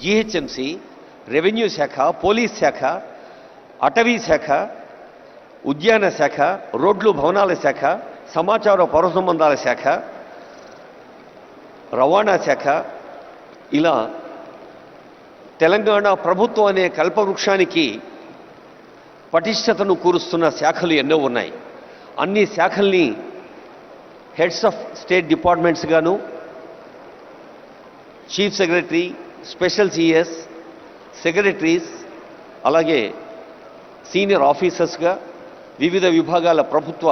GHMC, revenue శాఖ, police శాఖ, అటవీ శాఖ, ఉద్యాన శాఖ, రోడ్లు భవనాల శాఖ, సమాచార పౌర సంబంధాల శాఖ, రవాణా శాఖ, ఇలా తెలంగాణ ప్రభుత్వం అనే కల్పవృక్షానికి పటిష్టతను కూరుస్తున్న శాఖలు ఎన్నో ఉన్నాయి. అన్ని శాఖల్ని హెడ్స్ ఆఫ్ స్టేట్ డిపార్ట్మెంట్స్ గాను, chief secretary, special CS, secretaries, అలాగే సీనియర్ ఆఫీసర్స్గా వివిధ విభాగాల ప్రభుత్వ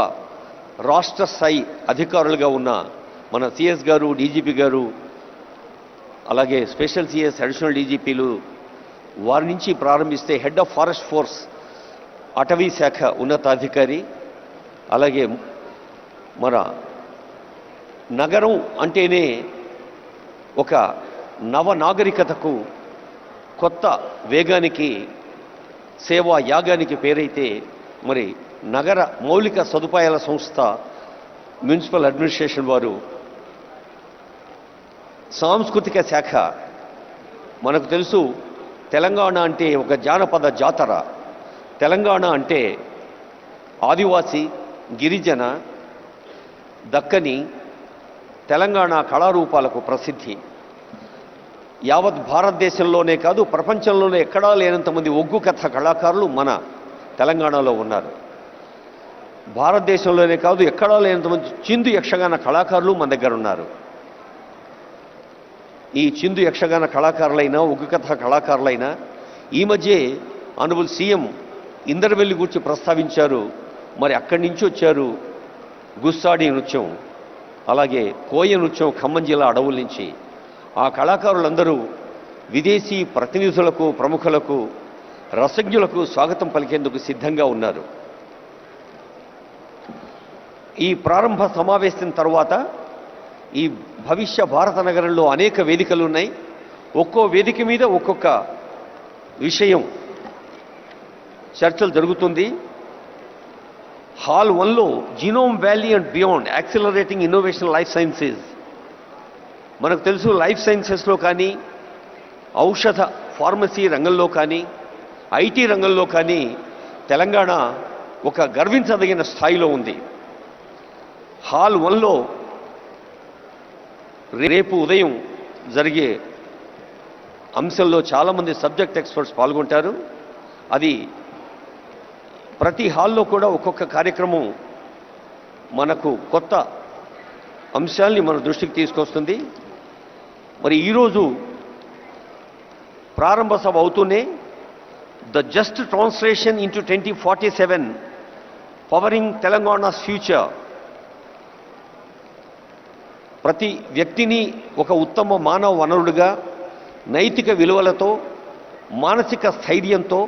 రాష్ట్ర స్థాయి అధికారులుగా ఉన్న మన సిఎస్ గారు, డీజీపీ గారు, అలాగే స్పెషల్ సిఎస్, అడిషనల్ డీజీపీలు, వారి నుంచి ప్రారంభిస్తే హెడ్ ఆఫ్ ఫారెస్ట్ ఫోర్స్ అటవీ శాఖ ఉన్నతాధికారి, అలాగే మన నగరం అంటేనే ఒక నవనాగరికతకు, కొత్త వేగానికి, సేవా యాగానికి పేరైతే మరి నగర మౌలిక సదుపాయాల సంస్థ మున్సిపల్ అడ్మినిస్ట్రేషన్ వారు, సాంస్కృతిక శాఖ, మనకు తెలుసు తెలంగాణ అంటే ఒక జానపద జాతర. తెలంగాణ అంటే ఆదివాసి, గిరిజన, దక్కని, తెలంగాణ కళారూపాలకు ప్రసిద్ధి. యావత్ భారతదేశంలోనే కాదు, ప్రపంచంలోనే ఎక్కడా లేనంతమంది ఒగ్గు కథ కళాకారులు మన తెలంగాణలో ఉన్నారు. భారతదేశంలోనే కాదు, ఎక్కడా లేనంతమంది చిందు యక్షగాన కళాకారులు మన దగ్గర ఉన్నారు. ఈ చిందు యక్షగాన కళాకారులైనా, ఒగ్గు కథ కళాకారులైనా ఈ మధ్య ఆనరబుల్ సీఎం ఇందరవెల్లి గురించి ప్రస్తావించారు. మరి అక్కడి నుంచి వచ్చారు గుస్సాడి నృత్యం, అలాగే కోయ నృత్యం ఖమ్మం జిల్లా అడవుల నుంచి. ఆ కళాకారులందరూ విదేశీ ప్రతినిధులకు, ప్రముఖులకు, రసజ్ఞులకు స్వాగతం పలికేందుకు సిద్ధంగా ఉన్నారు. ఈ ప్రారంభ సమావేశం తర్వాత ఈ భవిష్య భారత నగరంలో అనేక వేదికలు ఉన్నాయి. ఒక్కో వేదిక మీద ఒక్కొక్క విషయం చర్చలు జరుగుతుంది. హాల్ 1లో genome valley and beyond accelerating innovation life sciences. మనకు తెలుసు లైఫ్ సైన్సెస్లో కానీ, ఔషధ ఫార్మసీ రంగంలో కానీ, ఐటీ రంగంలో కానీ తెలంగాణ ఒక గర్వించదగిన స్థాయిలో ఉంది. హాల్ 1లో రేపు ఉదయం జరిగే అంశంలో చాలామంది సబ్జెక్ట్ ఎక్స్పర్ట్స్ పాల్గొంటారు. అది ప్రతి హాల్లో కూడా ఒక్కొక్క కార్యక్రమం మనకు కొత్త అంశాల్ని మన దృష్టికి తీసుకొస్తుంది. మరి ఈరోజు ప్రారంభ సభ అవుతూనే the just translation into 2047 pouring Telangana's future, ప్రతి వ్యక్తిని ఒక ఉత్తమ మానవ వనరుడిగా, నైతిక విలువలతో, మానసిక స్థైర్యంతో,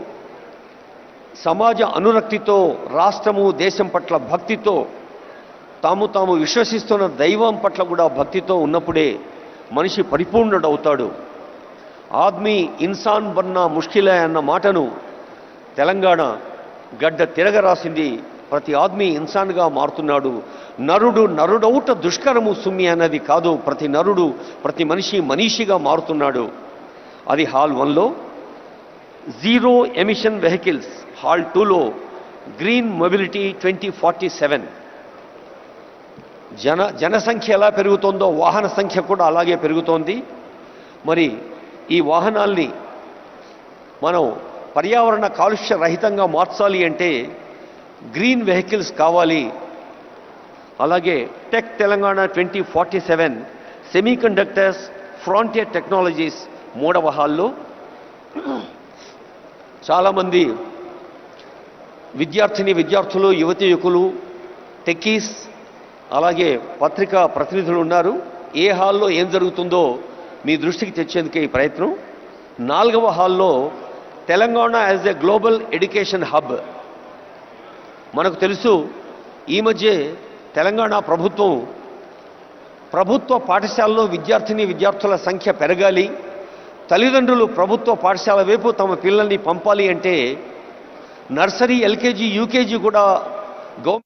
సమాజ అనురక్తితో, రాష్ట్రము దేశం పట్ల భక్తితో, తాము విశ్వసిస్తున్న దైవం పట్ల కూడా భక్తితో ఉన్నప్పుడే మనిషి పరిపూర్ణుడవుతాడు. ఆద్మీ ఇన్సాన్ బన్నా ముష్కిలే అన్న మాటను తెలంగాణ గడ్డ తిరగరాసింది. ప్రతి ఆద్మీ ఇన్సాన్గా మారుతున్నాడు. నరుడౌట దుష్కరము సుమ్మి అన్నది కాదు, ప్రతి నరుడు, ప్రతి మనిషి మనీషిగా మారుతున్నాడు. అది హాల్ 1లో. జీరో ఎమిషన్ వెహికల్స్ హాల్ 2లో గ్రీన్ మొబిలిటీ 2047. జనసంఖ్య ఎలా పెరుగుతోందో వాహన సంఖ్య కూడా అలాగే పెరుగుతోంది. మరి ఈ వాహనాల్ని మనం పర్యావరణ కాలుష్య రహితంగా మార్చాలి అంటే గ్రీన్ వెహికల్స్ కావాలి. అలాగే tech Telangana 2047 semiconductors frontier technologies 3వ హాల్లో చాలామంది విద్యార్థులు, యువతీయువకులు, టెక్కీస్, అలాగే పత్రికా ప్రతినిధులు ఉన్నారు. ఏ హాల్లో ఏం జరుగుతుందో మీ దృష్టికి తెచ్చేందుకే ఈ ప్రయత్నం. 4వ హాల్లో Telangana as a global education hub. మనకు తెలుసు ఈ మధ్య తెలంగాణ ప్రభుత్వ పాఠశాలలో విద్యార్థుల సంఖ్య పెరగాలి, తల్లిదండ్రులు ప్రభుత్వ పాఠశాల వైపు తమ పిల్లల్ని పంపాలి అంటే నర్సరీ, ఎల్కేజీ, యూకేజీ కూడా గవర్నమెంట్